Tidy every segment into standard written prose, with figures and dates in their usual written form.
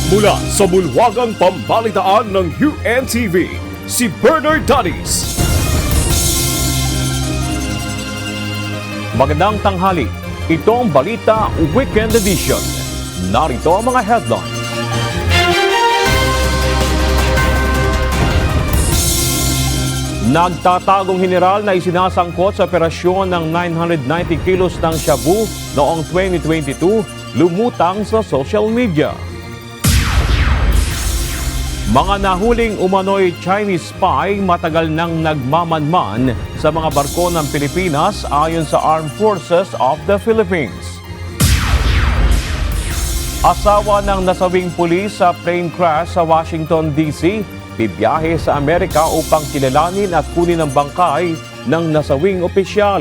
Mula sa bulwagang pambalitaan ng UNTV, si Bernard Danis. Magandang tanghali. Ito ang Balita Weekend Edition. Narito ang mga headlines. Nagtatagong general na isinasangkot sa operasyon ng 990 kilos ng shabu noong 2022, lumutang sa social media. Mga nahuling umano'y Chinese spy matagal nang nagmamanman sa mga barko ng Pilipinas ayon sa Armed Forces of the Philippines. Asawa ng nasawing pulis sa plane crash sa Washington, D.C., bibiyahe sa Amerika upang kilalanin at kunin ang bangkay ng nasawing opisyal.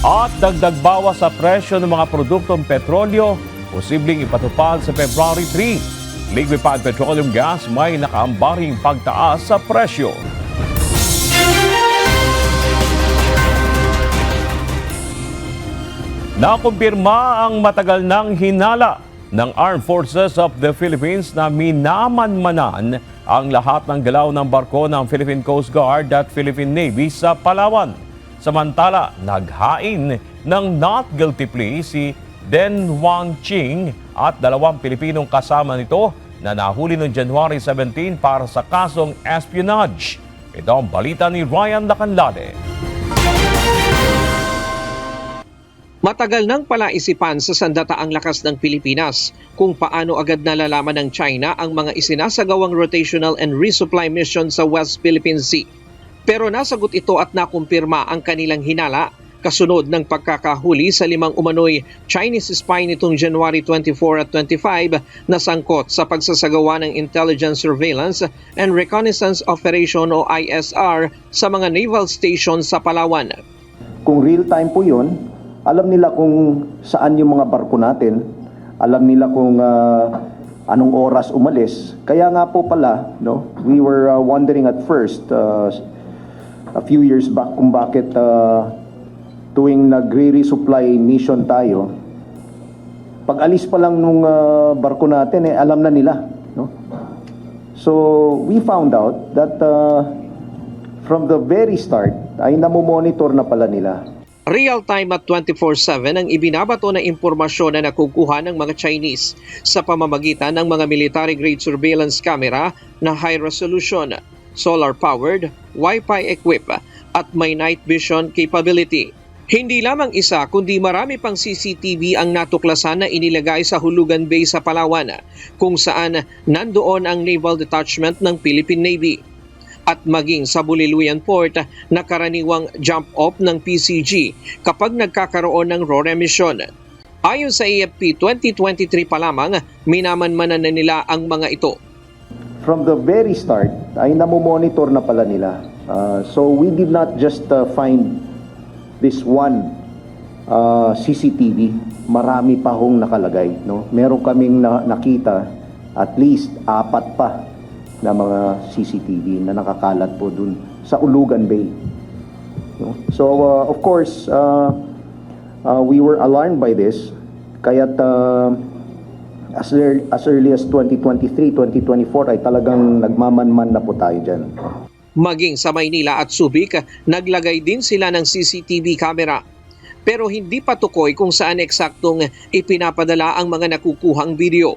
At dagdag bawas sa presyo ng mga produktong petrolyo, posibleng ipatupad sa February 3. Liquefied petroleum gas may nakaambaring pagtaas sa presyo. Nakumpirma ang matagal nang hinala ng Armed Forces of the Philippines na minamanmanan ang lahat ng galaw ng barko ng Philippine Coast Guard at Philippine Navy sa Palawan. Samantala, naghain ng not guilty plea si Den Wang Ching at dalawang Pilipinong kasama nito na nahuli noong January 17 para sa kasong espionage. Ito ang balita ni Ryan Lacanlade. Matagal nang palaisipan sa sandataang lakas ng Pilipinas kung paano agad nalalaman ng China ang mga isinasagawang rotational and resupply mission sa West Philippine Sea. Pero nasagot ito at nakumpirma ang kanilang hinala kasunod ng pagkakahuli sa 5 umano'y Chinese spy nitong January 24 at 25 na sangkot sa pagsasagawa ng Intelligence Surveillance and Reconnaissance Operation o ISR sa mga naval stations sa Palawan. Kung real time po yun, alam nila kung saan yung mga barko natin, alam nila kung anong oras umalis. Kaya nga po pala, no, we were wondering at first, a few years back, kung bakit tuwing nagre-resupply mission tayo, pag alis pa lang nung barko natin, alam na nila. No? So, we found out that from the very start, ay namomonitor na pala nila. Real-time at 24/7 ang ibinabato na impormasyon na nakukuha ng mga Chinese sa pamamagitan ng mga military-grade surveillance camera na high resolution, solar-powered, Wi-Fi equipped at may night vision capability. Hindi lamang isa kundi marami pang CCTV ang natuklasan na inilagay sa Hulugan Bay sa Palawan kung saan nandoon ang Naval Detachment ng Philippine Navy. At maging sa Buliluyan Port na karaniwang jump-off ng PCG kapag nagkakaroon ng RORE mission. Ayon sa AFP, 2023 pa lamang, minamanmanan na nila ang mga ito. From the very start, ay namomonitor na pala nila. So we did not just find this one CCTV. Marami pa hong nakalagay. No? Meron kaming nakita at least 4 pa na mga CCTV na nakakalat po dun sa Ulugan Bay. No? So of course, we were alarmed by this. Kaya't as early as 2023, 2024 ay talagang nagmamanman na po tayo dyan. Maging sa Maynila at Subic, naglagay din sila ng CCTV camera. Pero hindi pa tukoy kung saan eksaktong ipinapadala ang mga nakukuhang video.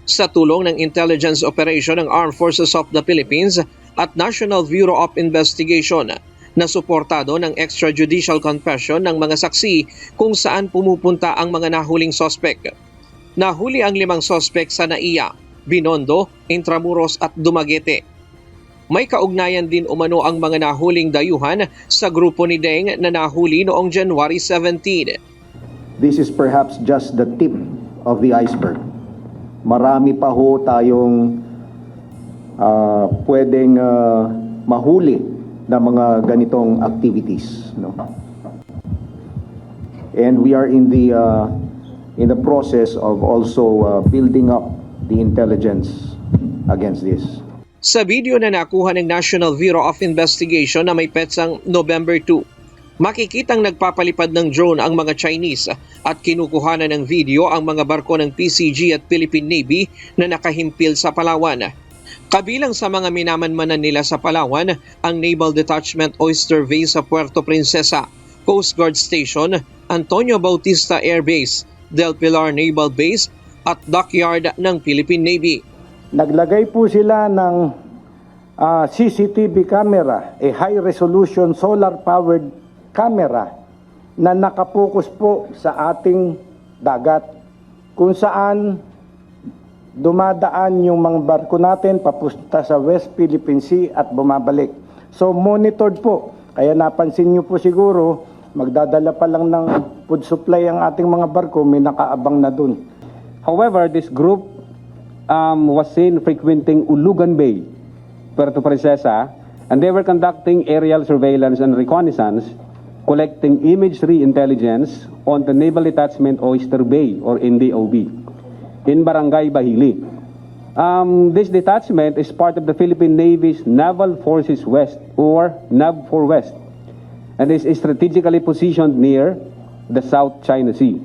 Sa tulong ng intelligence operation ng Armed Forces of the Philippines at National Bureau of Investigation na suportado ng extrajudicial confession ng mga saksi kung saan pumupunta ang mga nahuling sospek. Nahuli ang 5 sospek sa Naiya, Binondo, Intramuros at Dumaguete. May kaugnayan din umano ang mga nahuling dayuhan sa grupo ni Deng na nahuli noong January 17. This is perhaps just the tip of the iceberg. Marami pa ho tayong pwedeng mahuli na mga ganitong activities. No? And we are in the process of also building up the intelligence against this. Sa video na nakuha ng National Bureau of Investigation na may petsang November 2, Makikitang nagpapalipad ng drone ang mga Chinese at kinukuhanan ng video ang mga barko ng PCG at Philippine Navy na nakahimpil sa Palawan. Kabilang sa mga minamanmanan nila sa Palawan ang Naval Detachment Oyster Bay sa Puerto Princesa, Coast Guard Station, Antonio Bautista Air Base, Del Pilar Naval Base at Dockyard ng Philippine Navy. Naglagay po sila ng CCTV camera, a high-resolution solar-powered camera na nakapokus po sa ating dagat kung saan dumadaan yung mga barko natin papunta sa West Philippine Sea at bumabalik. So monitored po. Kaya napansin nyo po siguro, magdadala pa lang ng food supply ang ating mga barko, may nakaabang na dun. However, this group was seen frequenting Ulugan Bay, Puerto Princesa, and they were conducting aerial surveillance and reconnaissance, collecting imagery intelligence on the Naval Detachment Oyster Bay, or NDOB, in Barangay Bahili. This detachment is part of the Philippine Navy's Naval Forces West, or NAV4 West, and is strategically positioned near the South China Sea.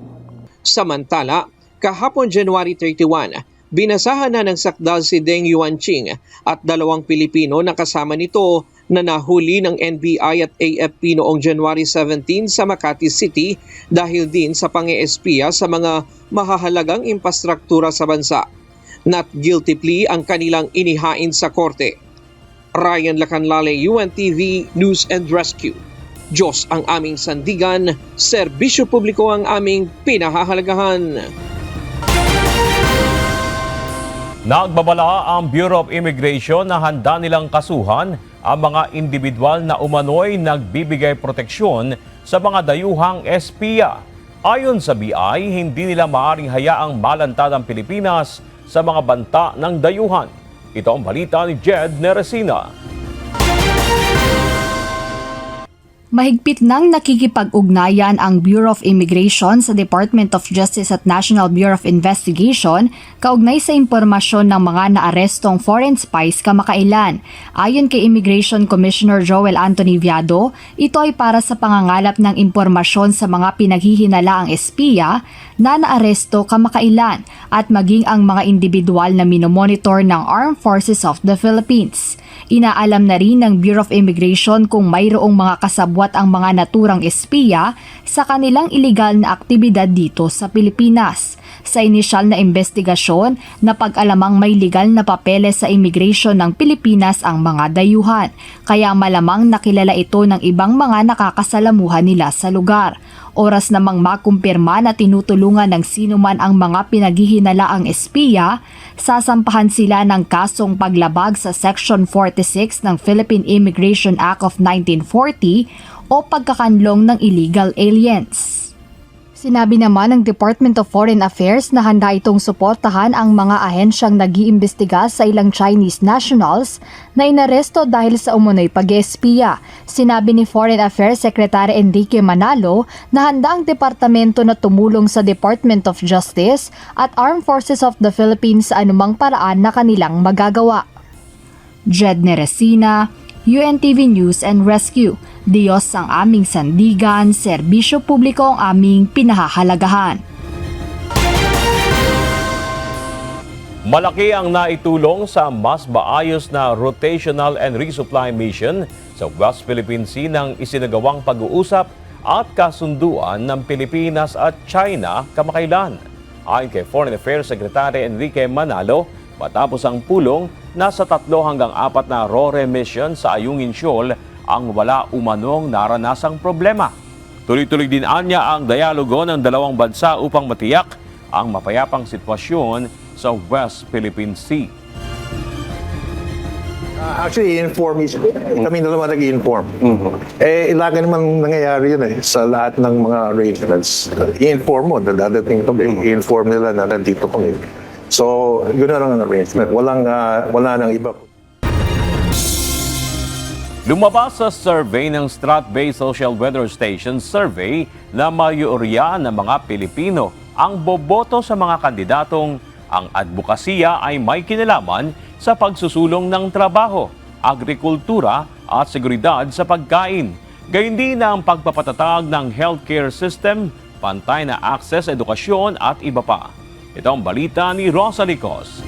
Samantala, kahapon January 31, binasahan na ng sakdal si Deng Yuanqing at 2 Pilipino na kasama nito na nahuli ng NBI at AFP noong January 17 sa Makati City dahil din sa pang-eespiya sa mga mahahalagang infrastruktura sa bansa. Not guilty plea ang kanilang inihain sa korte. Ryan Lacanlale, UNTV News and Rescue. Diyos ang aming sandigan, serbisyo publiko ang aming pinahahalagahan. Nagbabala ang Bureau of Immigration na handa nilang kasuhan ang mga individual na umano'y nagbibigay proteksyon sa mga dayuhang espiya. Ayon sa BI, hindi nila maaaring hayaang malantad ang Pilipinas sa mga banta ng dayuhan. Ito ang balita ni Jed Neresina. Mahigpit nang nakikipag-ugnayan ang Bureau of Immigration sa Department of Justice at National Bureau of Investigation kaugnay sa impormasyon ng mga naarestong foreign spies kamakailan. Ayon kay Immigration Commissioner Joel Anthony Viado, ito ay para sa pangangalap ng impormasyon sa mga pinaghihinalaang espiya na naaresto kamakailan at maging ang mga individual na minomonitor ng Armed Forces of the Philippines. Inaalam na rin ng Bureau of Immigration kung mayroong mga kasabwat ang mga naturang espiya sa kanilang ilegal na aktibidad dito sa Pilipinas. Sa inisyal na investigasyon, napag-alamang may legal na papeles sa immigration ng Pilipinas ang mga dayuhan, kaya malamang nakilala ito ng ibang mga nakakasalamuhan nila sa lugar. Oras namang makumpirma na tinutulungan ng sinuman ang mga pinaghihinalaang espiya, sasampahan sila ng kasong paglabag sa Section 46 ng Philippine Immigration Act of 1940 o pagkakanlong ng illegal aliens. Sinabi naman ng Department of Foreign Affairs na handa itong suportahan ang mga ahensyang nag-iimbestiga sa ilang Chinese nationals na inaresto dahil sa umunoy pag-espiya. Sinabi ni Foreign Affairs Secretary Enrique Manalo na handa ang departamento na tumulong sa Department of Justice at Armed Forces of the Philippines sa anumang paraan na kanilang magagawa. Jed Neresina, UNTV News and Rescue. Diyos ang aming sandigan, serbisyo publiko ang aming pinahahalagahan. Malaki ang naitulong sa mas maayos na rotational and resupply mission sa West Philippine Sea ng isinagawang pag-uusap at kasunduan ng Pilipinas at China kamakailan. Ayon kay Foreign Affairs Secretary Enrique Manalo, matapos ang pulong, nasa 3 hanggang 4 na RORE mission sa Ayungin Shoal ang wala umanong naranasang problema. Tuloy-tuloy din anya ang dialogo ng dalawang bansa upang matiyak ang mapayapang sitwasyon sa West Philippine Sea. Actually, i-inform kami na naman nag-i-inform. Lagi naman nangyayari yun sa lahat ng mga arrangements. I-inform mo, dadating kami, i-inform nila na nandito kami. So, yun na lang ang arrangement. Wala nang iba. Lumabas sa survey ng Strat-Based Social Weather Station survey na mayorya ng mga Pilipino ang boboto sa mga kandidatong ang advokasya ay may kinalaman sa pagsusulong ng trabaho, agrikultura at seguridad sa pagkain. Gayon din ang pagpapatatag ng healthcare system, pantay na access, edukasyon at iba pa. Ito ang balita ni Rosalie Cos.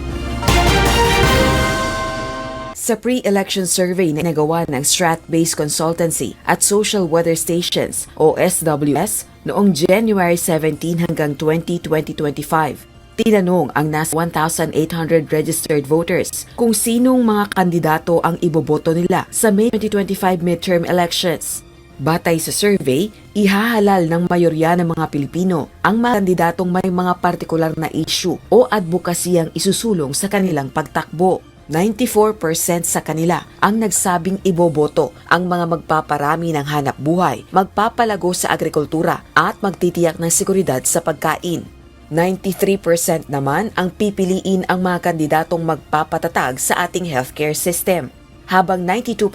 Sa pre-election survey na nagawa ng Strat-Based Consultancy at Social Weather Stations o SWS noong January 17 hanggang 20, 2025, tinanong ang nasa 1,800 registered voters kung sinong mga kandidato ang iboboto nila sa May 2025 midterm elections. Batay sa survey, ihahalal ng mayorya ng mga Pilipino ang mga kandidatong may mga partikular na issue o advokasiyang isusulong sa kanilang pagtakbo. 94% sa kanila ang nagsabing iboboto ang mga magpaparami ng hanap buhay, magpapalago sa agrikultura at magtitiyak ng seguridad sa pagkain. 93% naman ang pipiliin ang mga kandidatong magpapatatag sa ating healthcare system, habang 92%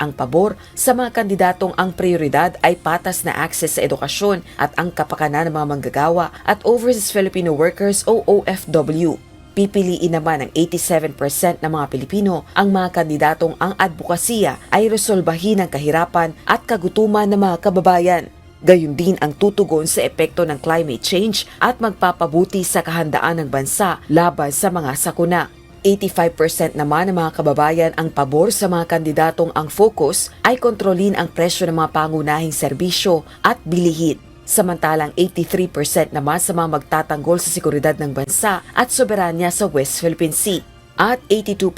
ang pabor sa mga kandidatong ang prioridad ay patas na access sa edukasyon at ang kapakanan ng mga manggagawa at overseas Filipino workers o OFW. Pipiliin naman ng 87% ng mga Pilipino ang mga kandidatong ang advokasya ay resolbahin ang kahirapan at kagutuman ng mga kababayan. Gayun din ang tutugon sa epekto ng climate change at magpapabuti sa kahandaan ng bansa laban sa mga sakuna. 85% naman ng mga kababayan ang pabor sa mga kandidatong ang focus ay kontrolin ang presyo ng mga pangunahing serbisyo at bilihin. Samantalang 83% naman sa mga magtatanggol sa seguridad ng bansa at soberanya sa West Philippine Sea. At 82%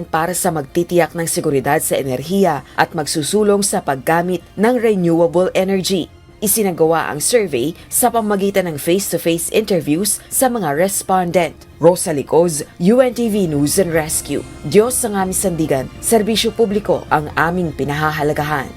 para sa magtitiyak ng seguridad sa enerhiya at magsusulong sa paggamit ng renewable energy. Isinagawa ang survey sa pamamagitan ng face-to-face interviews sa mga respondent. Rosalie Cos, UNTV News and Rescue. Diyos ang aming sandigan, serbisyo publiko ang aming pinahahalagahan.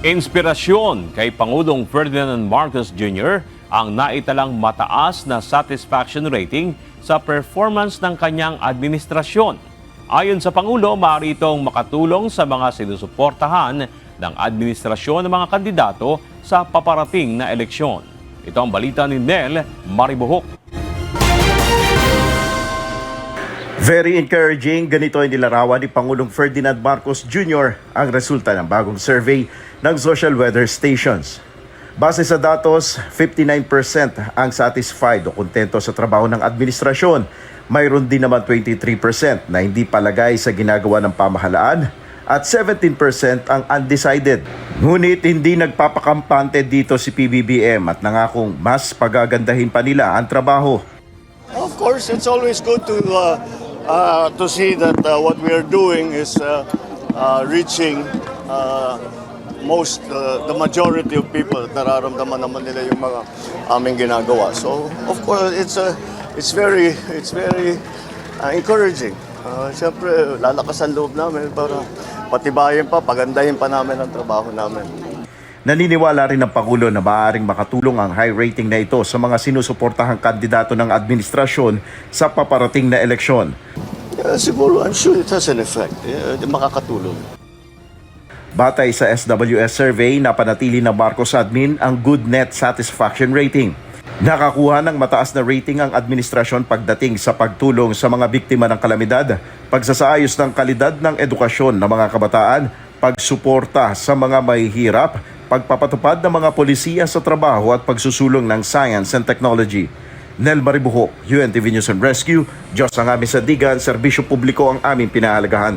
Inspirasyon kay Pangulong Ferdinand Marcos Jr. ang naitalang mataas na satisfaction rating sa performance ng kanyang administrasyon. Ayon sa Pangulo, maaari itong makatulong sa mga sinusuportahan ng administrasyon ng mga kandidato sa paparating na eleksyon. Ito ang balita ni Nel Maribuhok. Very encouraging, ganito ay nilarawan ni Pangulong Ferdinand Marcos Jr. ang resulta ng bagong survey ng social weather stations. Base sa datos, 59% ang satisfied o kontento sa trabaho ng administrasyon. Mayroon din naman 23% na hindi palagay sa ginagawa ng pamahalaan at 17% ang undecided. Ngunit hindi nagpapakampante dito si PBBM at nangakong mas pagagandahin pa nila ang trabaho. Of course, it's always good to see that what we are doing is reaching the majority of people. Nararamdaman naman nila yung mga aming ginagawa. So, of course, it's very encouraging. Siyempre, lalakas ang loob namin para patibayin pa, pagandahin pa namin ang trabaho namin. Naniniwala rin ang Pangulo na maaaring makatulong ang high rating na ito sa mga sinusuportahang kandidato ng administrasyon sa paparating na eleksyon. Siguro, I'm sure it has an effect. Makakatulong. Batay sa SWS survey, napanatili ng Marcos Admin ang good net satisfaction rating. Nakakuha ng mataas na rating ang administrasyon pagdating sa pagtulong sa mga biktima ng kalamidad, pagsasaayos ng kalidad ng edukasyon ng mga kabataan, pagsuporta sa mga mahihirap, pagpapatupad ng mga polisiya sa trabaho at pagsusulong ng science and technology. Nel Maribuhok, UNTV News and Rescue. Diyos ang aming sandigan, serbisyo publiko ang aming pinahalagahan.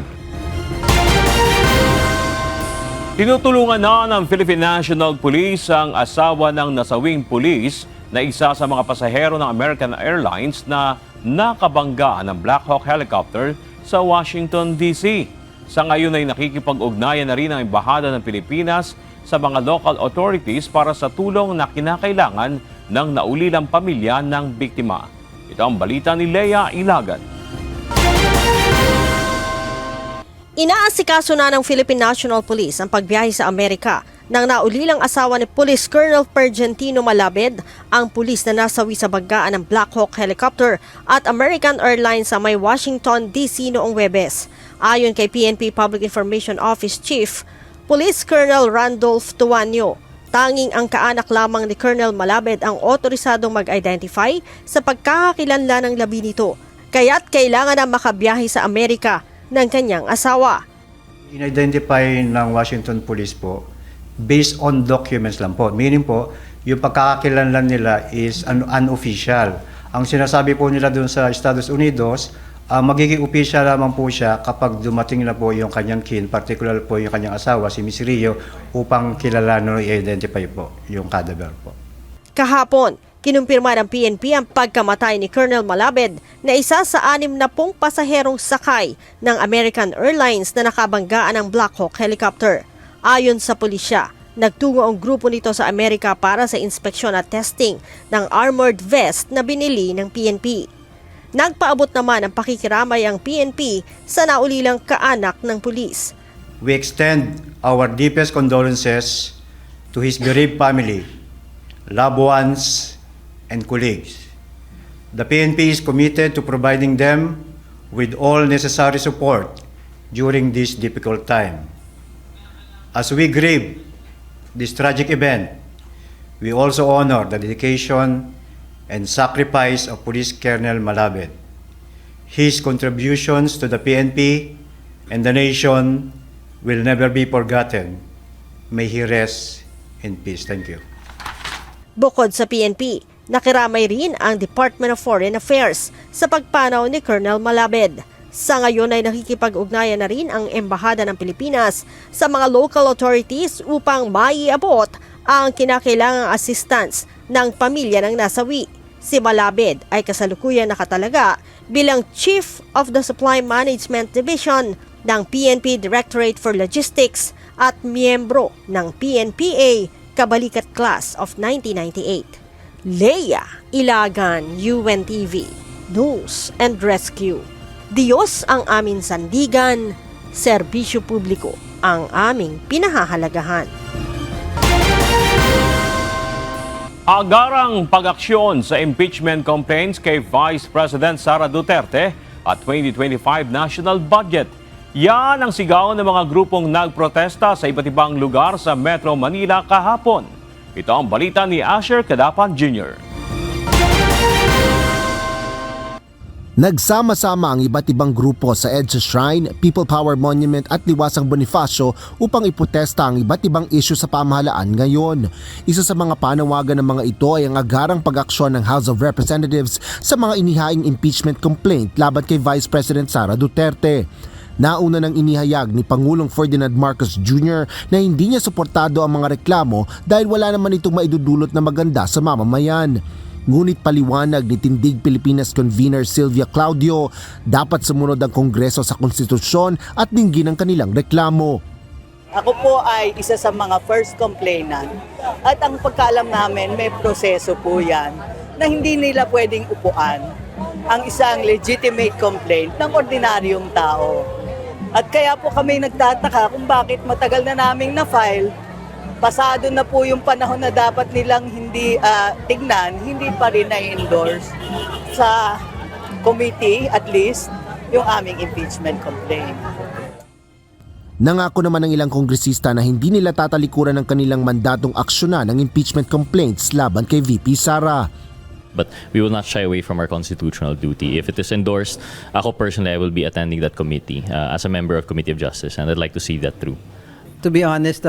Tinutulungan na ng Philippine National Police ang asawa ng nasawing pulis na isa sa mga pasahero ng American Airlines na nakabangga ng Black Hawk helicopter sa Washington, D.C. Sa ngayon ay nakikipag-ugnayan na rin ang Embahada ng Pilipinas sa mga local authorities para sa tulong na kinakailangan ng naulilang pamilya ng biktima. Ito ang balita ni Lea Ilagan. Inaasikaso na ng Philippine National Police ang pagbiyahe sa Amerika ng naulilang asawa ni Police Colonel Pergentino Malabed, ang pulis na nasawi sa banggaan ng Black Hawk helicopter at American Airlines sa may Washington, D.C. noong Huwebes. Ayon kay PNP Public Information Office Chief, Police Colonel Randolph Tuanyo, tanging ang kaanak lamang ni Colonel Malabed ang otorisadong mag-identify sa pagkakakilanlan ng labi nito, kaya't kailangan na makabiyahe sa Amerika ng kanyang asawa. In-identify ng Washington Police po based on documents lang po. Meaning po, yung pagkakakilanlan nila is unofficial. Ang sinasabi po nila doon sa Estados Unidos, magiging official lamang po siya kapag dumating na po yung kanyang kin, particular po yung kanyang asawa, si Miss Rio, upang kilalanin o i-identify po yung cadaver po. Kahapon, kinumpirma ng PNP ang pagkamatay ni Colonel Malabed na isa sa 60 pasaherong sakay ng American Airlines na nakabanggaan ng Black Hawk helicopter. Ayon sa pulisya, nagtungo ang grupo nito sa Amerika para sa inspeksyon at testing ng armored vest na binili ng PNP. Nagpaabot naman ang pakikiramay ang PNP sa naulilang kaanak ng pulis. We extend our deepest condolences to his bereaved family, loved ones, and colleagues. The PNP is committed to providing them with all necessary support during this difficult time. As we grieve this tragic event, we also honor the dedication and sacrifice of Police Colonel Malabed. His contributions to the PNP and the nation will never be forgotten. May he rest in peace. Thank you. Bukod sa PNP, nakiramay rin ang Department of Foreign Affairs sa pagpanaw ni Colonel Malabed. Sa ngayon ay nakikipag-ugnayan na rin ang Embahada ng Pilipinas sa mga local authorities upang maiabot ang kinakailangang assistance ng pamilya ng nasawi. Si Malabed ay kasalukuyan nakatalaga bilang Chief of the Supply Management Division ng PNP Directorate for Logistics at miyembro ng PNPA Kabalikat Class of 1998. Leia Ilagan, UNTV, News and Rescue. Diyos ang aming sandigan, serbisyo publiko ang aming pinahahalagahan. Agarang pag-aksyon sa impeachment complaints kay Vice President Sara Duterte at 2025 national budget. Yan ang sigaw ng mga grupong nagprotesta sa iba't ibang lugar sa Metro Manila kahapon. Ito ang balita ni Asher Cadapan Jr. Nagsama-sama ang iba't ibang grupo sa EDSA Shrine, People Power Monument at Liwasang Bonifacio upang iprotesta ang iba't ibang isyu sa pamahalaan ngayon. Isa sa mga panawagan ng mga ito ay ang agarang pag-aksyon ng House of Representatives sa mga inihaing impeachment complaint laban kay Vice President Sara Duterte. Nauna nang inihayag ni Pangulong Ferdinand Marcos Jr. na hindi niya suportado ang mga reklamo dahil wala naman itong maidudulot na maganda sa mamamayan. Ngunit paliwanag ni Tindig Pilipinas Convener Sylvia Claudio, dapat sumunod ang Kongreso sa konstitusyon at dinggin ang kanilang reklamo. Ako po ay isa sa mga first complainant at ang pagkaalam namin may proseso po yan na hindi nila pwedeng upuan ang isang legitimate complaint ng ordinaryong tao. At kaya po kami nagtataka kung bakit matagal na naming na-file. Pasado na po yung panahon na dapat nilang hindi tignan, hindi pa rin na-endorse sa committee at least yung aming impeachment complaint. Nangako naman ng ilang kongresista na hindi nila tatalikuran ng kanilang mandatong aksyonan ng impeachment complaints laban kay VP Sara. But we will not shy away from our constitutional duty. If it is endorsed, ako personally, I will be attending that committee as a member of Committee of Justice, and I'd like to see that through. To be honest,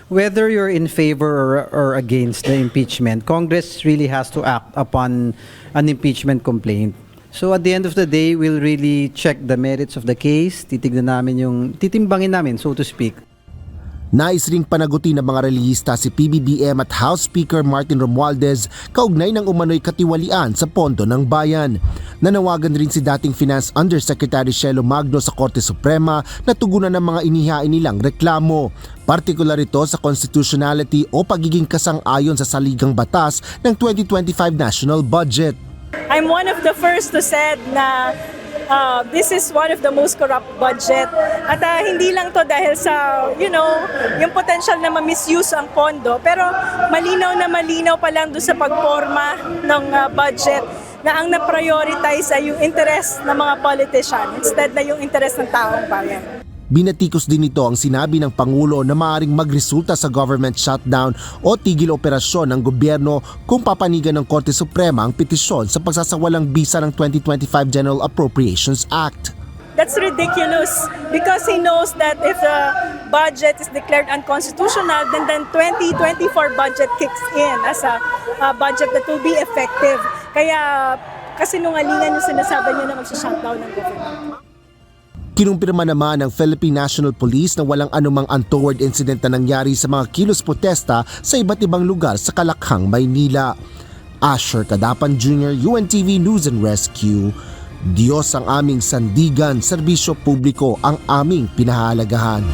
whether you're in favor or against the impeachment, Congress really has to act upon an impeachment complaint. So at the end of the day, we'll really check the merits of the case, titimbangin namin, so to speak. Nais ring panagutin ng mga relihista si PBBM at House Speaker Martin Romualdez kaugnay ng umano'y katiwalian sa pondo ng bayan. Nanawagan rin si dating Finance Undersecretary Shelo Magno sa Korte Suprema na tugunan ng mga inihain nilang reklamo. Partikular ito sa constitutionality o pagiging kasang-ayon sa saligang batas ng 2025 national budget. I'm one of the first to said na this is one of the most corrupt budget. At hindi lang to dahil sa, yung potential na ma-misuse ang pondo. Pero malinaw pa lang doon sa pagporma ng budget na ang na-prioritize ay yung interest ng mga politician instead na yung interest ng taong bayan. Binatikos din nito ang sinabi ng Pangulo na maaaring magresulta sa government shutdown o tigil operasyon ng gobyerno kung papanigan ng Korte Suprema ang petisyon sa pagsasawalang bisa ng 2025 General Appropriations Act. that's ridiculous because he knows that if the budget is declared unconstitutional, then 2024 budget kicks in as a budget that will be effective. Kaya kasinungalingan yung sinasabi niyo na mag-shutdown ng government. Kinumpirma naman ng Philippine National Police na walang anumang untoward incident na nangyari sa mga kilos protesta sa iba't ibang lugar sa Kalakhang, Maynila. Asher Kadapan Jr., UNTV News and Rescue. Diyos ang aming sandigan, serbisyo publiko ang aming pinahahalagahan.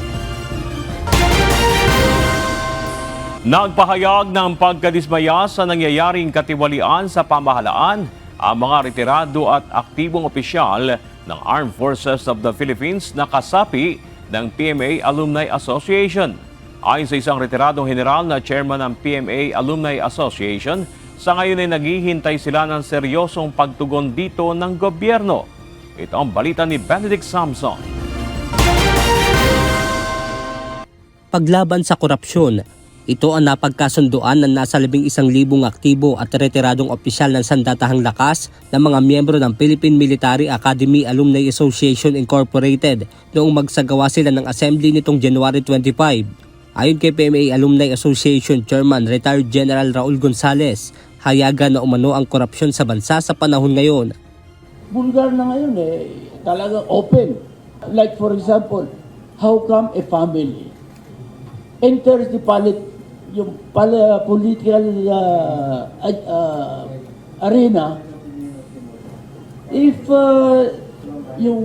Nagpahayag ng pagkadismaya sa nangyayaring katiwalian sa pamahalaan ang mga retirado at aktibong opisyal ng Armed Forces of the Philippines na kasapi ng PMA Alumni Association. Ayon sa isang retiradong general na chairman ng PMA Alumni Association, sa ngayon ay naghihintay sila ng seryosong pagtugon dito ng gobyerno. Ito ang balita ni Benedict Samson. Paglaban sa korupsyon, ito ang napagkasunduan ng nasa 11,000 aktibo at retiradong opisyal ng sandatahang lakas ng mga miyembro ng Philippine Military Academy Alumni Association Incorporated noong magsagawa sila ng assembly nitong January 25. Ayon kay PMA Alumni Association Chairman Retired General Raul Gonzales, hayagan na umano ang korupsyon sa bansa sa panahon ngayon. Bulgar na ngayon talagang open. Like for example, how come a family enters the political arena if yung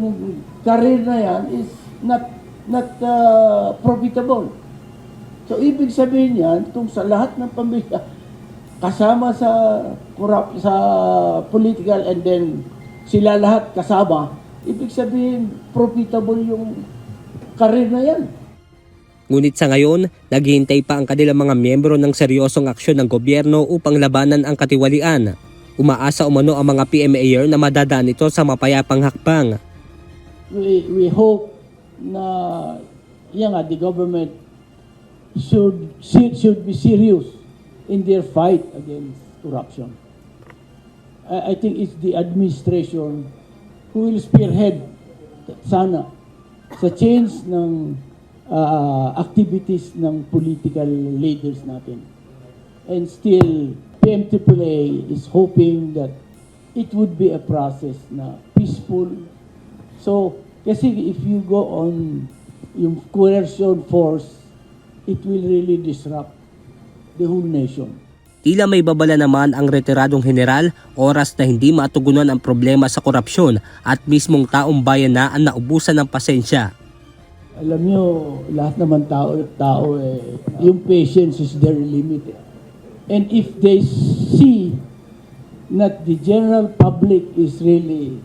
career na yan is not profitable. So ibig sabihin yan, itong sa lahat ng pamilya kasama sa political and then sila lahat kasama, ibig sabihin profitable yung career na yan. Ngunit sa ngayon, naghihintay pa ang kanilang mga miyembro ng seryosong aksyon ng gobyerno upang labanan ang katiwalian. Umaasa umano ang mga PMAer na madadaan ito sa mapayapang hakbang. We hope na the government should be serious in their fight against corruption. I think it's the administration who will spearhead sana sa change ng activities ng political leaders natin. And still, PMAAA is hoping that it would be a process na peaceful. So, kasi if you go on yung coercion force, it will really disrupt the whole nation. Tila may babala naman ang retiradong general, oras na hindi matugunan ang problema sa korupsyon at mismong taong bayan na ang naubusan ng pasensya. Alam nyo, lahat naman tao yung patience is their limit. And if they see that the general public is really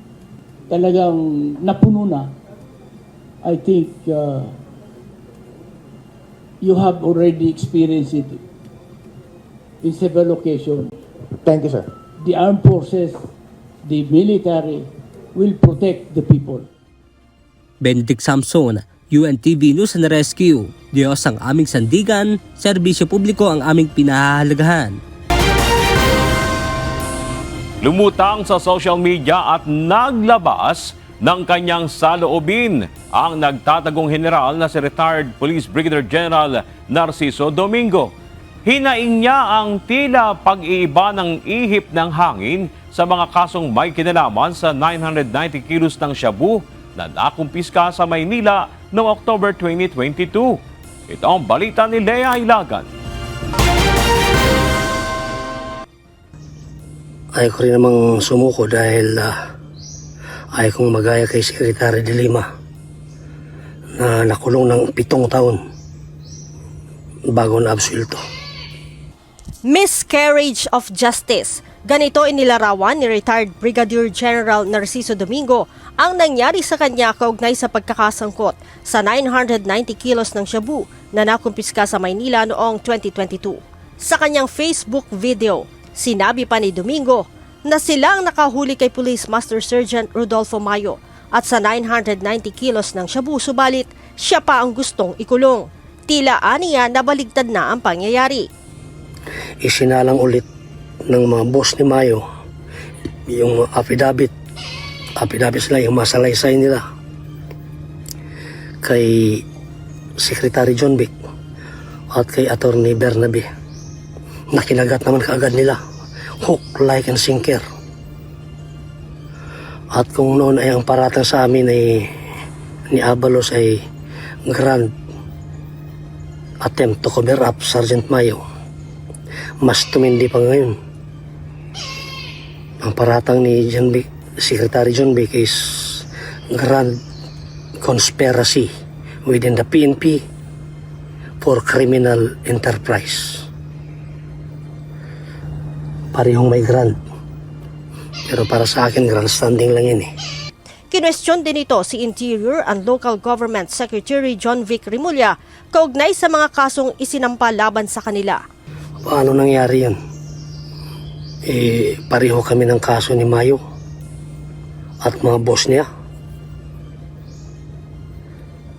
talagang napuno na, I think you have already experienced it in several occasions. Thank you, sir. The armed forces, the military will protect the people. Benedict Samson, UNTV News and Rescue. Diyos ang aming sandigan, serbisyo publiko ang aming pinahahalagahan. Lumutang sa social media at naglabas ng kanyang saloobin ang nagtatagong general na si retired Police Brigadier General Narciso Domingo. Hinaing niya ang tila pag-iiba ng ihip ng hangin sa mga kasong may kinalaman sa 990 kilos ng shabu na nakumpiska sa Maynila noong October 2022. Ito ang balita ni Lea Ilagan. Ayaw ko rin namang sumuko dahil ayaw kong magaya kay Secretary de Lima na nakulong ng 7 taon bago na absuelto. Miscarriage of justice. Ganito inilarawan ni retired Brigadier General Narciso Domingo ang nangyari sa kanya kaugnay sa pagkakasangkot sa 990 kilos ng shabu na nakumpiska sa Maynila noong 2022. Sa kanyang Facebook video, sinabi pa ni Domingo na silang nakahuli kay Police Master Sergeant Rodolfo Mayo at sa 990 kilos ng shabu, subalit siya pa ang gustong ikulong. Tila aniya nabaligtad na ang pangyayari. Isinalang ulit ng mga boss ni Mayo yung affidavit sila, yung masalaysay nila kay Secretary John Vic at kay Attorney Bernabe. Nakinagat naman kaagad nila, hook, like, and sinker. At kung noon ay ang paratang sa amin ay ni Abalos ay grand attempt to cover up Sergeant Mayo, mas tumindi pa ngayon. Ang paratang ni Secretary John Vic is grand conspiracy within the PNP for criminal enterprise. Parehong may grand. Pero para sa akin, grandstanding lang yan eh. Kinwestiyon din ito si Interior and Local Government Secretary John Vic Remulla kaugnay sa mga kasong isinampa laban sa kanila. Paano nangyari yan? Pareho kami ng kaso ni Mayo at mga boss niya.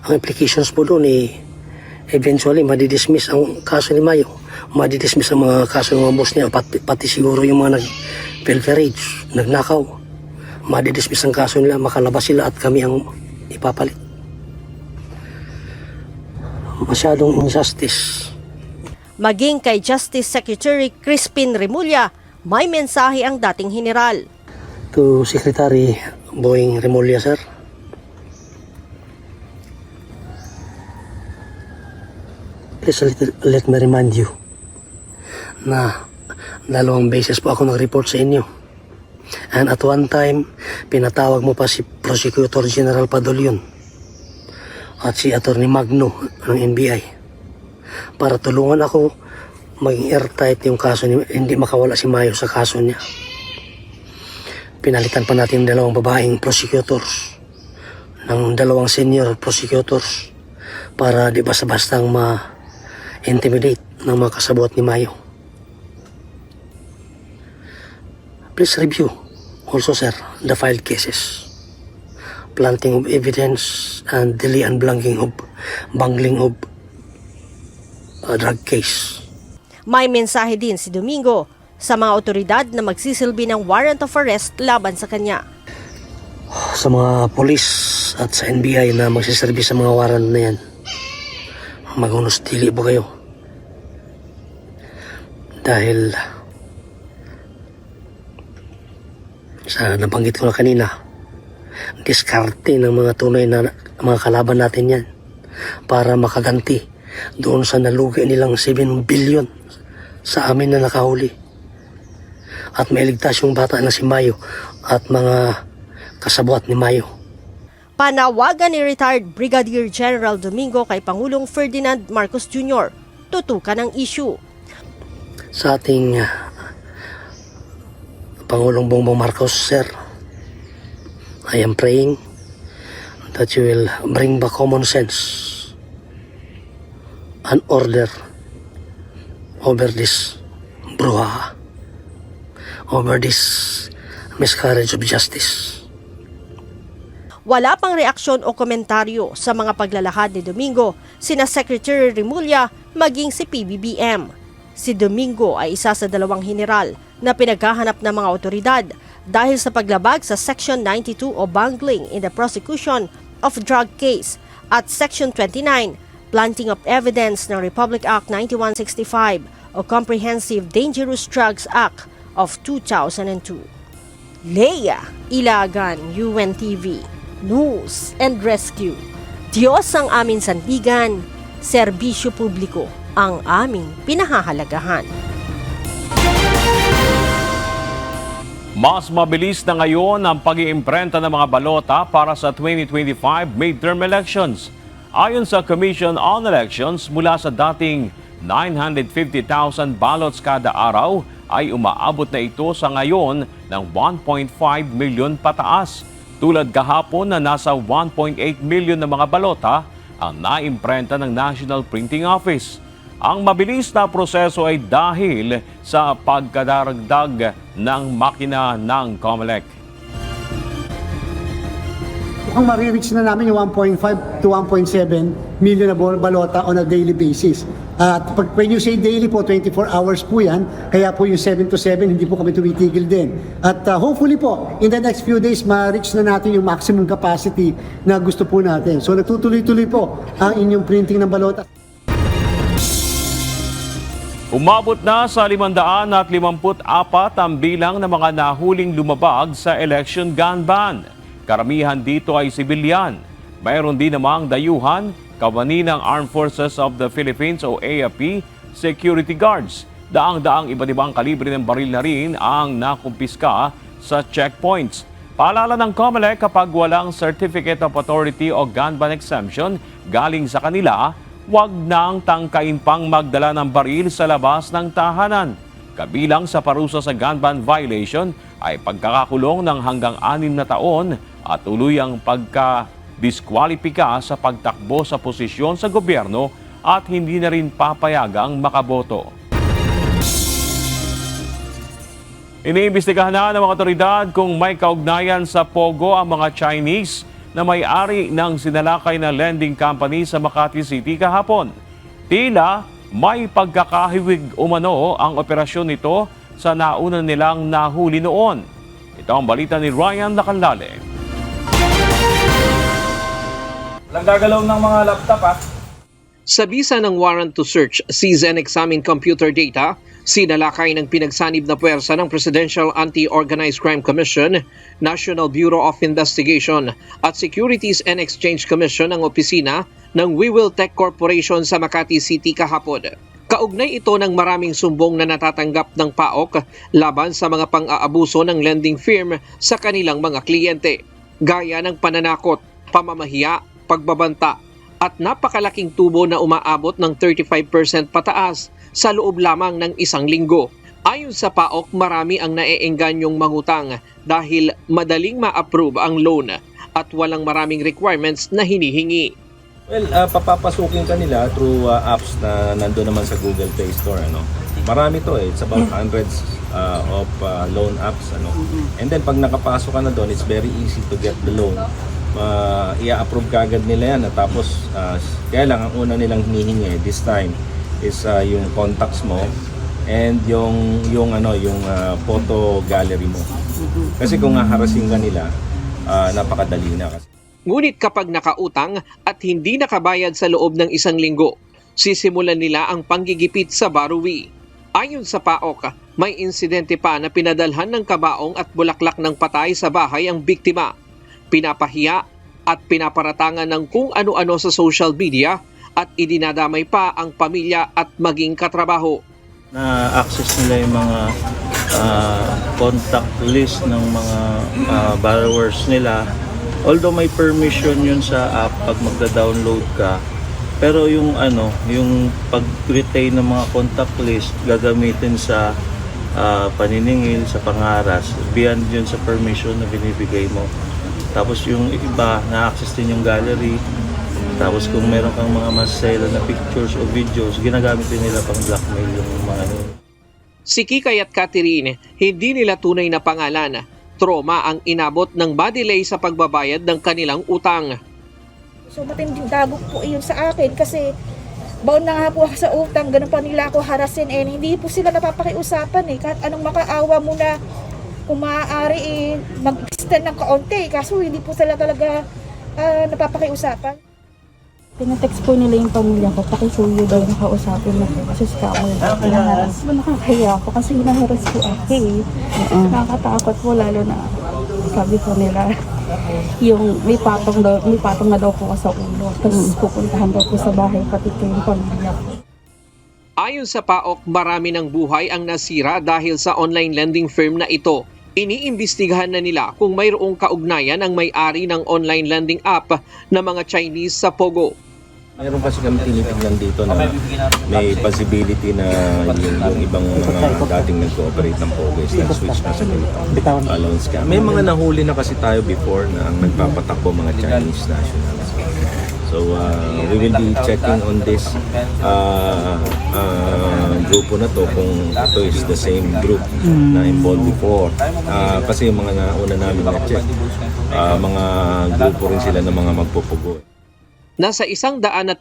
Ang implications po doon eventually madidismiss ang kaso ni Mayo. Madidismiss ang mga kaso ng mga boss niya, pati siguro yung mga nag-pilferage, nagnakaw. Madidismiss ang kaso nila, makalabas sila at kami ang ipapalit. Masyadong injustice. Maging kay Justice Secretary Crispin Remulla, may mensahe ang dating general. To Secretary Boying Remulla, sir. Please let me remind you na 2 beses po ako nag-report sa inyo. And at one time, pinatawag mo pa si Prosecutor General Padulyon at si Attorney Magno ng NBI para tulungan ako maging airtight yung kaso niya, hindi makawala si Mayo sa kaso niya. Pinalitan pa natin 2 babaeng prosecutors ng 2 senior prosecutors para di basta-bastang ma-intimidate ng mga kasabot ni Mayo. Please review also, sir, the filed cases. Planting of evidence and delay and bungling of drug case. May mensahe din si Domingo sa mga otoridad na magsisilbi ng warrant of arrest laban sa kanya. Sa mga polis at sa NBI na magsiserbi sa mga warrant na yan, maghunustili po kayo. Dahil sa nabanggit ko na kanina, diskarte ng mga tunay na mga kalaban natin yan para makaganti doon sa nalugi nilang 7 billion sa amin na nakahuli at mailigtas yung bata na si Mayo at mga kasabwat ni Mayo. Panawagan ni retired Brigadier General Domingo kay Pangulong Ferdinand Marcos Jr. tutukan ang issue. Sa ating Pangulong Bongbong Marcos, sir, I am praying that you will bring back common sense and order over this brouhaha, over this miscarriage of justice. Wala pang reaksyon o komentaryo sa mga paglalahad ni Domingo, sina Secretary Remulla maging si PBBM. Si Domingo ay isa sa 2 general na pinaghahanap ng mga otoridad dahil sa paglabag sa Section 92 o bungling in the prosecution of drug case at Section 29, planting of evidence ng Republic Act 9165 o Comprehensive Dangerous Drugs Act of 2002. Leia Ilagan, UNTV, News and Rescue. Diyos ang aming sandigan, serbisyo publiko ang aming pinahahalagahan. Mas mabilis na ngayon ang pag-iimprenta ng mga balota para sa 2025 midterm elections. Ayon sa Commission on Elections, mula sa dating 950,000 ballots kada araw, ay umaabot na ito sa ngayon ng 1.5 million pataas. Tulad kahapon na nasa 1.8 million na mga balota ang naimprenta ng National Printing Office. Ang mabilis na proseso ay dahil sa pagkadaragdag ng makina ng COMELEC. Mukhang marireach na namin yung 1.5 to 1.7 million na balota on a daily basis. At when you say daily po, 24 hours po yan. Kaya po yung 7 to 7, hindi po kami tumitigil din. At hopefully po, in the next few days, ma-reach na natin yung maximum capacity na gusto po natin. So nagtutuloy-tuloy po ang inyong printing ng balota. Umabot na sa 554 ang bilang ng mga nahuling lumabag sa election gun ban. Karamihan dito ay sibilyan. Mayroon din namang dayuhan, kawani ng Armed Forces of the Philippines o AFP, security guards. Daang-daang iba't ibang kalibre ng baril na rin ang nakumpiska sa checkpoints. Paalala ng COMELEC, kapag walang Certificate of Authority o gun ban exemption galing sa kanila, huwag nang tangkain pang magdala ng baril sa labas ng tahanan. Kabilang sa parusa sa gun ban violation ay pagkakakulong ng hanggang 6 na taon at tuluyang pagka-diskwalipika sa pagtakbo sa posisyon sa gobyerno at hindi na rin papayagang makaboto. Iniimbestigahan na ng mga otoridad kung may kaugnayan sa Pogo ang mga Chinese na may-ari ng sinalakay na lending company sa Makati City kahapon. Tila may pagkakahiwig umano ang operasyon nito sa nauna nilang nahuli noon. Ito ang balita ni Ryan Lacandale. Walang gagalaw ng mga laptop Sa bisa ng warrant to search, seize and examine computer data, sinalakay ng pinagsanib na puwersa ng Presidential Anti-Organized Crime Commission, National Bureau of Investigation at Securities and Exchange Commission ang opisina ng We Will Tech Corporation sa Makati City kahapon. Kaugnay ito ng maraming sumbong na natatanggap ng PAOK laban sa mga pang-aabuso ng lending firm sa kanilang mga kliyente, gaya ng pananakot, pamamahiya, pagbabanta at napakalaking tubo na umaabot ng 35% pataas sa loob lamang ng isang linggo. Ayon sa PAOK, marami ang naeenganyong mangutang dahil madaling ma-approve ang loan at walang maraming requirements na hinihingi. Well, papapasukin ka nila through apps na nandun naman sa Google Play Store. Marami to It's about hundreds of loan apps. And then pag nakapasok ka na doon, it's very easy to get the loan. I-approve ka agad nila yan. Tapos, kaya lang ang una nilang hinihingi this time is yung contacts mo and yung photo gallery mo. Kasi kung harassing ka nila, napakadali na kasi. Ngunit kapag nakautang at hindi nakabayad sa loob ng isang linggo, sisimulan nila ang panggigipit sa baruwi. Ayon sa PAOK, may insidente pa na pinadalhan ng kabaong at bulaklak ng patay sa bahay ang biktima. Pinapahiya at pinaparatangan ng kung ano-ano sa social media at idinadamay pa ang pamilya at maging katrabaho. Na-access nila yung mga contact list ng mga borrowers nila. Although may permission yun sa app pag magda-download ka, pero yung pag-retain ng mga contact list gagamitin sa paniningil, sa pangaras, beyond yun sa permission na binibigay mo. Tapos yung iba, na-access din yung gallery. Tapos kung meron kang mga masela na pictures o videos, ginagamit din nila pang blackmail yung mga yun. Si Kikay at Catherine, hindi nila tunay na pangalan. Trauma ang inabot ng ma-delay sa pagbabayad ng kanilang utang. So matinding dagok po yun sa akin kasi bound na nga po ako sa utang, ganun pa nila ako harasin hindi po sila napapakiusapan kahit anong makaawa mo na kung maaari mag-extend ng kaunti kaso hindi po sila talaga napapakiusapan. Pinatext po nila yung pamilya ko, pakisuyo daw nakausapin na po kasi scammer daw. Nakakahiya ako kasi hinaharas po ako Nakakatakot po lalo na sabi po nila yung may patong na daw po sa ulo. Tapos pupuntahan daw po sa bahay pati ko yung pamilya ko. Ayon sa PAOK, marami ng buhay ang nasira dahil sa online lending firm na ito. Iniimbestigahan na nila kung mayroong kaugnayan ang may-ari ng online lending app na mga Chinese sa Pogo. Meron kasi kami tinitignan dito na may possibility na yung ibang mga dating nag-cooperate ng Pogo is nag-switch na sa loan scam. May mga nahuli na kasi tayo before na ang nagpapatakbo mga Chinese nationals. So we will be checking on this grupo na to kung ito is the same group na involved before. Kasi yung mga nauna namin na-check, mga grupo rin sila ng mga magpupugo. Nasa 117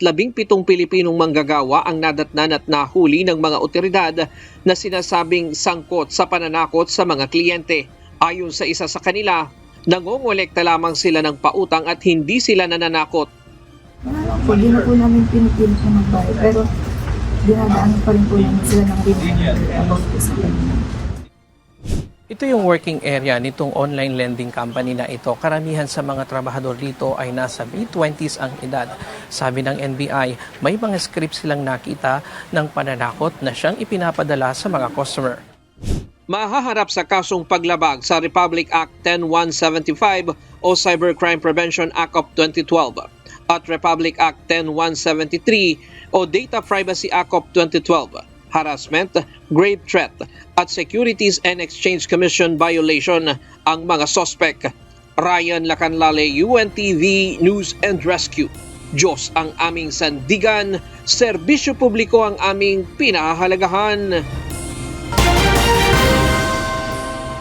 Pilipinong manggagawa ang nadatnan at nahuli ng mga otoridad na sinasabing sangkot sa pananakot sa mga kliyente. Ayon sa isa sa kanila, nangongolekta lamang sila ng pautang at hindi sila nananakot. Hindi na po namin pinipilit na magbayad, pero dinadaanan pa rin po namin sila ng reminder about po sa kanila. Ito yung working area nitong online lending company na ito. Karamihan sa mga trabahador dito ay nasa mid-20s ang edad. Sabi ng NBI, may mga script silang nakita ng pananakot na siyang ipinapadala sa mga customer. Mahaharap sa kasong paglabag sa Republic Act 10175 o Cybercrime Prevention Act of 2012 at Republic Act 10173 o Data Privacy Act of 2012. Harassment, grave threat at Securities and Exchange Commission violation ang mga sospek. Ryan Lacanlale, UNTV News and Rescue. Diyos ang aming sandigan, serbisyo publiko ang aming pinahahalagahan.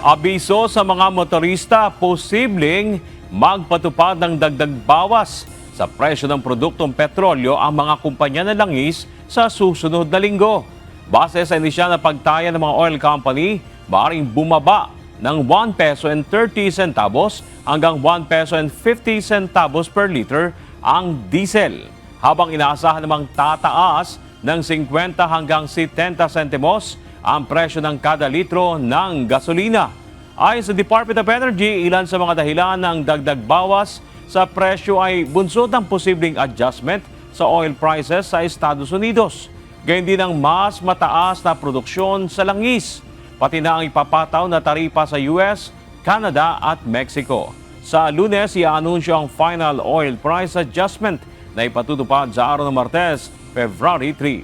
Abiso sa mga motorista, posibleng magpatupad ng dagdag bawas sa presyo ng produktong petrolyo ang mga kumpanya ng langis sa susunod na linggo. Base sa inisyal na pagtaya ng mga oil company, maaaring bumaba ng 1 peso and 30 centavos hanggang 1 peso and 50 centavos per liter ang diesel, habang inaasahan namang tataas ng 50 hanggang 70 centimos ang presyo ng kada litro ng gasolina. Ayon sa Department of Energy, ilan sa mga dahilan ng dagdag bawas sa presyo ay bunsod ng posibleng adjustment sa oil prices sa Estados Unidos. Gayun din ang mas mataas na produksyon sa langis, pati na ang ipapataw na taripa sa US, Canada at Mexico. Sa Lunes, i-anunsyo ang final oil price adjustment na ipatutupad sa araw ng Martes, February 3.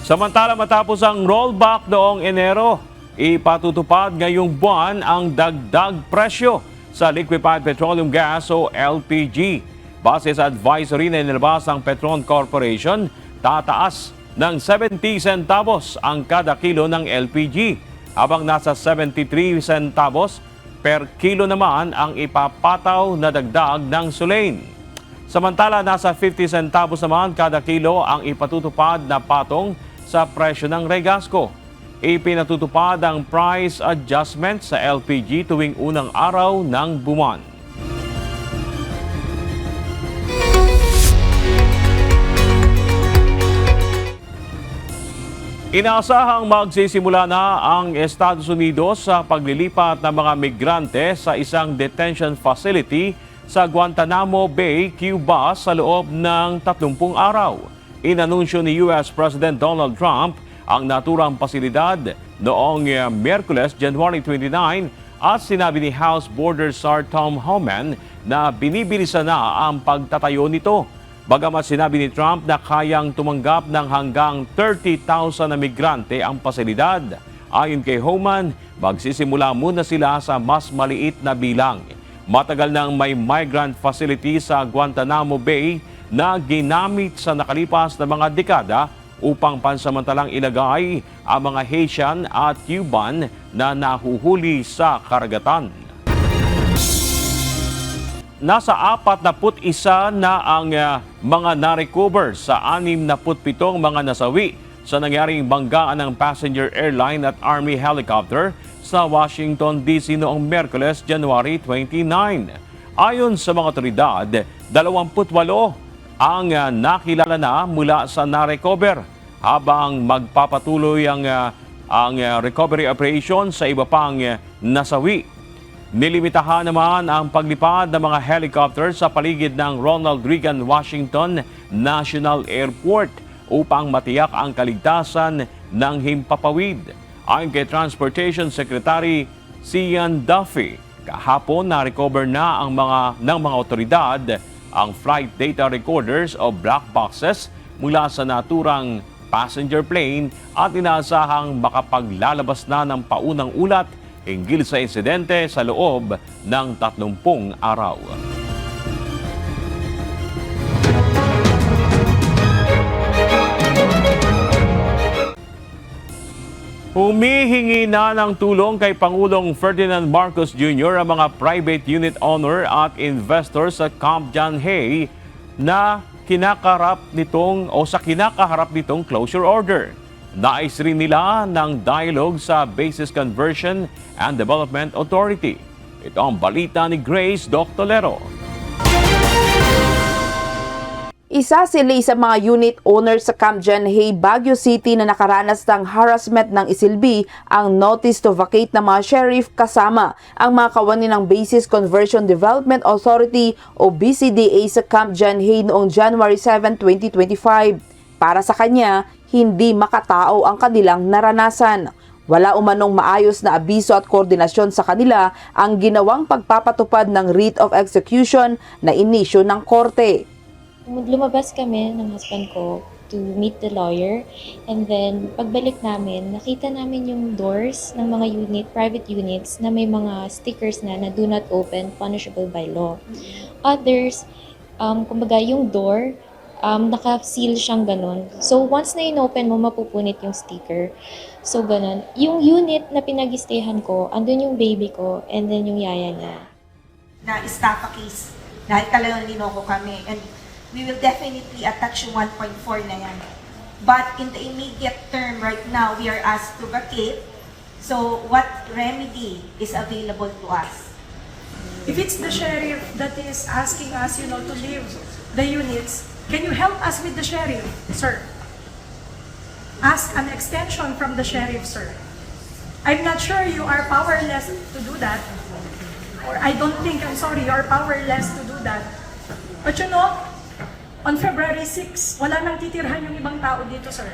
Samantala, matapos ang rollback noong Enero, ipatutupad ngayong buwan ang dagdag presyo sa liquefied petroleum gas o LPG. Base sa advisory na inilabas ng Petron Corporation, tataas ng 70 centavos ang kada kilo ng LPG, habang nasa 73 centavos per kilo naman ang ipapataw na dagdag ng Sulane. Samantala, nasa 50 centavos naman kada kilo ang ipatutupad na patong sa presyo ng Regasco. Ipinatutupad ang price adjustment sa LPG tuwing unang araw ng buwan. Inaasahang magsisimula na ang Estados Unidos sa paglilipat ng mga migrante sa isang detention facility sa Guantanamo Bay, Cuba sa loob ng 30 araw. Inanunsyo ni US President Donald Trump ang naturang pasilidad noong Miyerkules, January 29 at sinabi ni House Border Sar Tom Homan na binibilisan na ang pagtatayo nito. Bagamat sinabi ni Trump na kayang tumanggap ng hanggang 30,000 na migrante ang pasilidad, ayon kay Homan, magsisimula muna sila sa mas maliit na bilang. Matagal nang may migrant facility sa Guantanamo Bay na ginamit sa nakalipas na mga dekada upang pansamantalang ilagay ang mga Haitian at Cuban na nahuhuli sa karagatan. Nasa 41 na ang mga na-recover sa 67 mga nasawi sa nangyaring banggaan ng passenger airline at Army helicopter sa Washington, D.C. noong Miyerkules, January 29. Ayon sa mga otoridad, 28 ang nakilala na mula sa na-recover, habang magpapatuloy ang recovery operation sa iba pang nasawi. Nilimitahan naman ang paglipad ng mga helicopter sa paligid ng Ronald Reagan Washington National Airport upang matiyak ang kaligtasan ng himpapawid. Ayon kay Transportation Secretary Cian Duffy, kahapon na-recover na ng mga otoridad ang flight data recorders o black boxes mula sa naturang passenger plane at inaasahang makapaglalabas na ng paunang ulat hinggil sa insidente sa loob ng 30 araw. Humihingi na ng tulong kay Pangulong Ferdinand Marcos Jr. ang mga private unit owner at investors sa Camp John Hay na kinakaharap nitong closure order. Nais rin nila ng dialogue sa Bases Conversion and Development Authority. Ito ang balita ni Grace Doctolero. Isa sila sa mga unit owners sa Camp John Hay, Baguio City na nakaranas ng harassment ng isilbi ang notice to vacate ng mga sheriff kasama ang mga kawani ng Bases Conversion Development Authority o BCDA sa Camp John Hay noong January 7, 2025. Para sa kanya, hindi makatao ang kanilang naranasan. Wala umanong maayos na abiso at koordinasyon sa kanila ang ginawang pagpapatupad ng writ of execution na inisyo ng korte. Lumabas kami ng husband ko to meet the lawyer, and then pagbalik namin, nakita namin yung doors ng mga private units na may mga stickers na do not open, punishable by law. Others, kumbaga yung door, naka-seal siyang ganun. So once na in-open mo, mapupunit yung sticker. So ganun. Yung unit na pinag-stayhan ko, andun yung baby ko, and then yung yaya niya. Na-estafa case, dahil talagang linoko kami. And we will definitely attach yung 1.4 na yan. But in the immediate term right now, we are asked to vacate. So what remedy is available to us? If it's the sheriff that is asking us, to leave the units, can you help us with the sheriff, sir? Ask an extension from the sheriff, sir. I'm not sure you are powerless to do that. Or I don't think, you are powerless to do that. But on February 6, wala nang titirhan yung ibang tao dito, sir.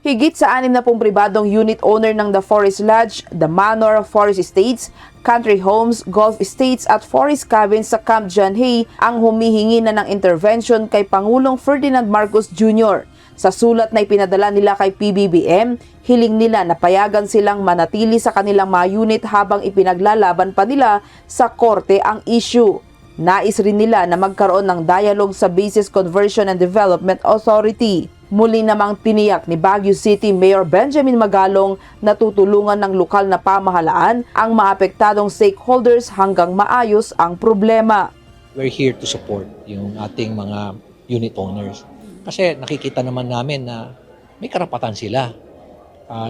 Higit sa 60 pribadong unit owner ng The Forest Lodge, The Manor, Forest Estates, Country Homes, Golf Estates at Forest Cabins sa Camp John Hay ang humihingi na ng intervention kay Pangulong Ferdinand Marcos Jr. Sa sulat na ipinadala nila kay PBBM, hiling nila na payagan silang manatili sa kanilang mga unit habang ipinaglalaban pa nila sa korte ang issue. Nais rin nila na magkaroon ng dialogue sa Bases Conversion and Development Authority. Muli namang tiniyak ni Baguio City Mayor Benjamin Magalong na tutulungan ng lokal na pamahalaan ang mga apektadong stakeholders hanggang maayos ang problema. We're here to support yung ating mga unit owners. Kasi nakikita naman namin na may karapatan sila.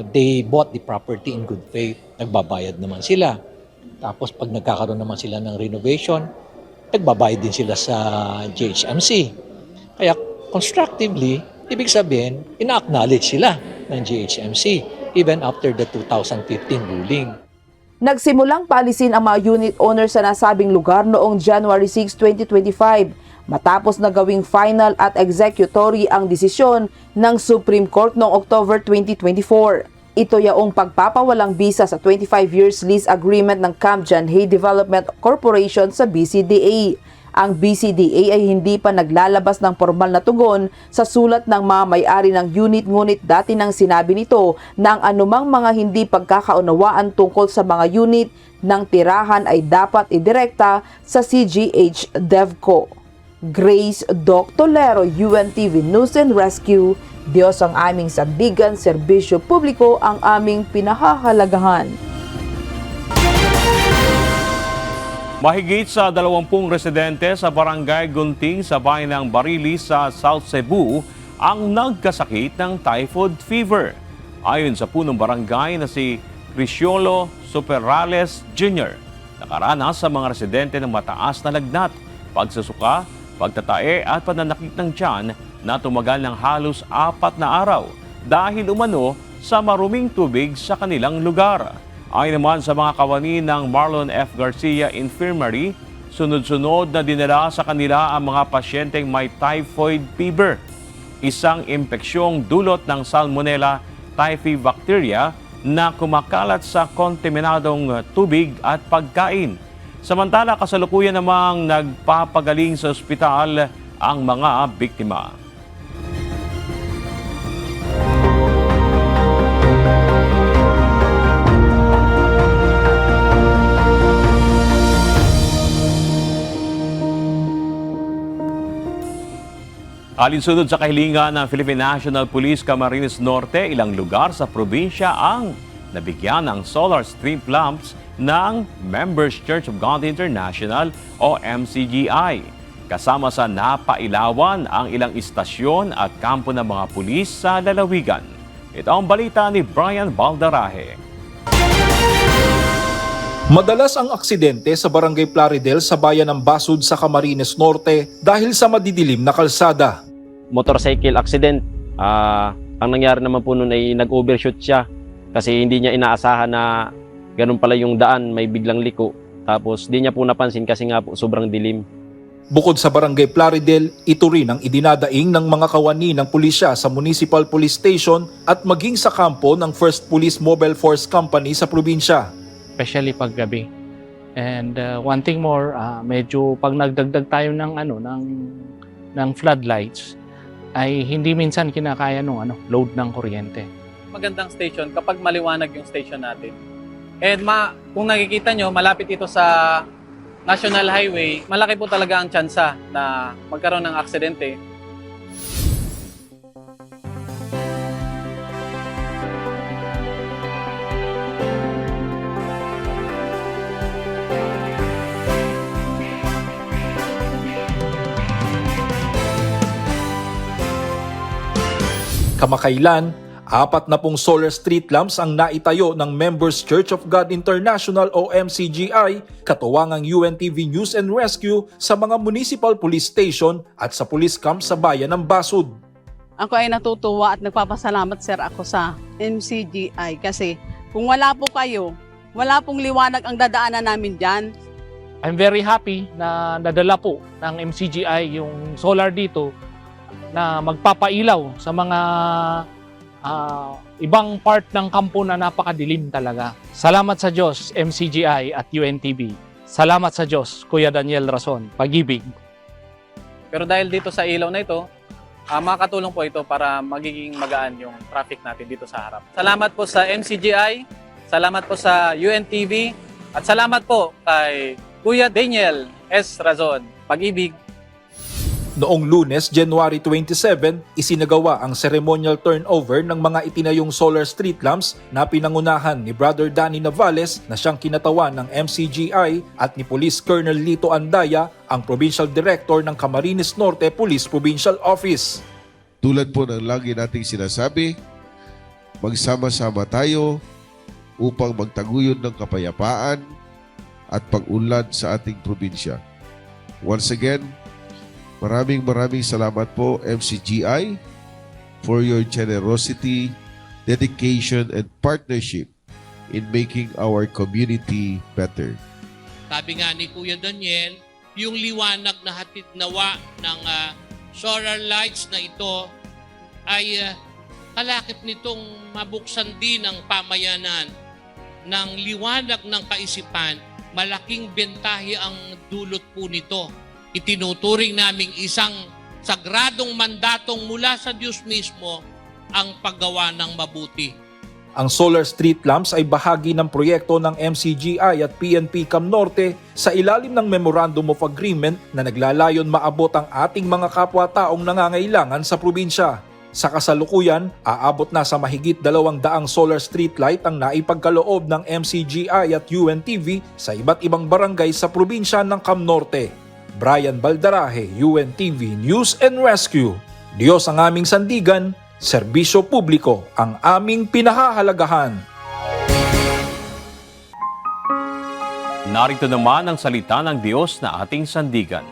They bought the property in good faith. Nagbabayad naman sila. Tapos pag nagkakaroon naman sila ng renovation, nagbabayad din sila sa GHMC. Kaya constructively, ibig sabihin, ina-acknowledge sila ng GHMC even after the 2015 ruling. Nagsimulang paalisin ang mga unit owners sa nasabing lugar noong January 6, 2025 matapos na gawing final at executory ang desisyon ng Supreme Court noong October 2024. Ito yaong pagpapawalang bisa sa 25 years lease agreement ng Camp John Hay Development Corporation sa BCDA. Ang BCDA ay hindi pa naglalabas ng formal na tugon sa sulat ng mga may-ari ng unit, ngunit dati nang sinabi nito na ang anumang mga hindi pagkakaunawaan tungkol sa mga unit ng tirahan ay dapat idirekta sa CGH DevCo. Grace Doctolero, UNTV News and Rescue. Diyos ang aming sandigan, serbisyo publiko ang aming pinahahalagahan. Mahigit sa 20 residente sa Barangay Gunting sa bayan ng Barili sa South Cebu ang nagkasakit ng typhoid fever. Ayon sa punong barangay na si Crisiolo Superales Jr., nakaranas sa mga residente ng mataas na lagnat, pagsusuka, pagtatae at pananakit ng tiyan na tumagal ng halos 4 na araw dahil umano sa maruming tubig sa kanilang lugar. Ayon naman sa mga kawani ng Marlon F. Garcia Infirmary, sunod-sunod na dinala sa kanila ang mga pasyenteng may typhoid fever, isang impeksyong dulot ng Salmonella typhi bacteria na kumakalat sa kontaminadong tubig at pagkain. Samantala, kasalukuyan namang nagpapagaling sa ospital ang mga biktima. Alinsunod sa kahilingan ng Philippine National Police Camarines Norte, ilang lugar sa probinsya ang nabigyan ng solar street lamps ng Members Church of God International o MCGI. Kasama sa napailawan ang ilang istasyon at kampo ng mga pulis sa lalawigan. Ito ang balita ni Brian Baldarahe. Madalas ang aksidente sa Barangay Plaridel sa bayan ng Basud sa Camarines Norte dahil sa madidilim na kalsada. Motorcycle accident. Ang nangyari naman po noon ay nag-overshoot siya kasi hindi niya inaasahan na ganun pala yung daan, may biglang liko. Tapos di niya po napansin kasi nga po sobrang dilim. Bukod sa Barangay Plaridel, ito rin ang idinadaing ng mga kawani ng pulisya sa Municipal Police Station at maging sa kampo ng 1st Police Mobile Force Company sa probinsya. Especially pag gabi. And one thing more, medyo pag nagdagdag tayo ng floodlights, ay hindi minsan kinakaya nung load ng kuryente. Magandang station kapag maliwanag yung station natin. And kung nakikita nyo, malapit ito sa National Highway, malaki po talaga ang tsansa na magkaroon ng aksidente. Kamakailan, 40 solar street lamps ang naitayo ng Members Church of God International o MCGI, katuwangang UNTV News and Rescue sa mga municipal police station at sa police camp sa bayan ng Basud. Ako ay natutuwa at nagpapasalamat sir ako sa MCGI kasi kung wala po kayo, wala pong liwanag ang dadaanan namin dyan. I'm very happy na nadala po ng MCGI yung solar dito na magpapailaw sa mga ibang part ng kampo na napakadilim talaga. Salamat sa Diyos, MCGI at UNTV. Salamat sa Diyos, Kuya Daniel Rason, Pag-ibig. Pero dahil dito sa ilaw na ito, makakatulong po ito para magiging magaan yung traffic natin dito sa harap. Salamat po sa MCGI, salamat po sa UNTV, at salamat po kay Kuya Daniel S. Razon, Pag-ibig. Noong Lunes, January 27, isinagawa ang ceremonial turnover ng mga itinayong solar street lamps na pinangunahan ni Brother Danny Navales na siyang kinatawan ng MCGI at ni Police Colonel Lito Andaya, ang Provincial Director ng Camarines Norte Police Provincial Office. Tulad po ng lagi nating sinasabi, magsama-sama tayo upang magtaguyod ng kapayapaan at pag-unlad sa ating probinsya. Once again, maraming salamat po MCGI for your generosity, dedication, and partnership in making our community better. Sabi nga ni Kuya Daniel, yung liwanag na hatid nawa ng solar lights na ito ay kalakip nitong mabuksan din ang pamayanan ng liwanag ng kaisipan. Malaking bentahe ang dulot po nito. Itinuturing naming isang sagradong mandatong mula sa Diyos mismo ang paggawa ng mabuti. Ang solar street lamps ay bahagi ng proyekto ng MCGI at PNP Cam Norte sa ilalim ng Memorandum of Agreement na naglalayon maabot ang ating mga kapwa-taong nangangailangan sa probinsya. Sa kasalukuyan, aabot na sa mahigit 200 solar street light ang naipagkaloob ng MCGI at UNTV sa iba't ibang barangay sa probinsya ng Cam Norte. Brian Baldarahe, UNTV News and Rescue. Diyos ang aming sandigan, serbisyo publiko ang aming pinahahalagahan. Narito naman ang salita ng Diyos na ating sandigan.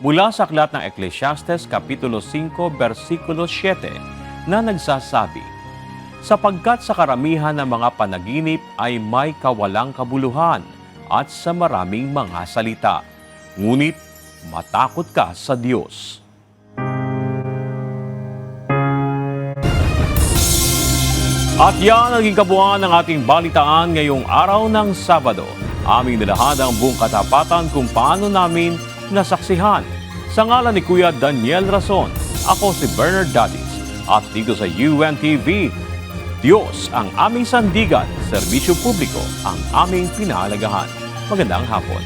Mula sa aklat ng Ecclesiastes Kapitulo 5, versikulo 7 na nagsasabi, sapagkat sa karamihan ng mga panaginip ay may kawalang kabuluhan at sa maraming mga salita. Ngunit matakot ka sa Diyos. At yan ang naging kabuuan ng ating balitaan ngayong araw ng Sabado. Aming nilahad ang buong katapatan kung paano namin nasaksihan. Sa ngalan ni Kuya Daniel Rason, ako si Bernard Dadis. At dito sa UNTV, Diyos ang aming sandigan, serbisyo publiko ang aming pinahalagahan. Magandang hapon.